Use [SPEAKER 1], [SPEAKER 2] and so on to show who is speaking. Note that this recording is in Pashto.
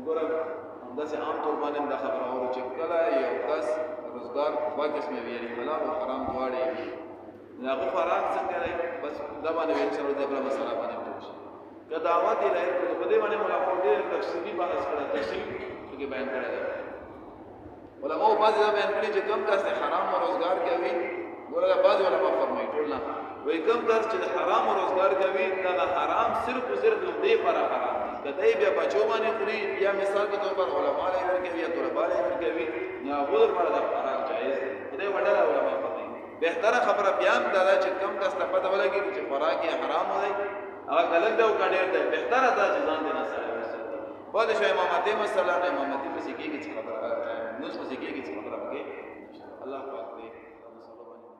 [SPEAKER 1] ګوره همداسې عام طور باندې دا خبره اورو چې کله یو کس روزګار دوه قسمه وي یعنې حلال او حرام دواړه یې وي د هغه خوراک څنګه دی بس دا باندې ویل شوی دی بله مسله باندې پوه شي که دعوت یې رایې کړو په دې باندې ملاقات ډېر تفصیلي بحث کړی تفصیل پکې بیان کړی دی علماو بعضې دا بیان کړي چې کوم کس د حرام روزګار کوي ګوره دا بعضې علما فرمایي ټول نه وایي کوم کس چې د حرام روزګار کوي دغه حرام صرف و صرف همدې لپاره حرام دي که دی بیا بچو باندې خوري یا مثال په طور پر علما له یې ورکوي یا طلبا له یې ورکوي نو هغو لپاره دا خوراک جایز دی په دې وډله علما فرمایي بهتره خبره بیا هم دا ده چې کوم کس ته پته ولګېږي چې خوراک یې حرام دی هغه غلط دی او که ډېر دی بهتره ده چې ځان دې نه سړی وساتي پاتې شو امامتي مسله نه امامتي پسې کېږي چې خبره لمونځ پسې کېږي چې خبره پکې الله پاک دی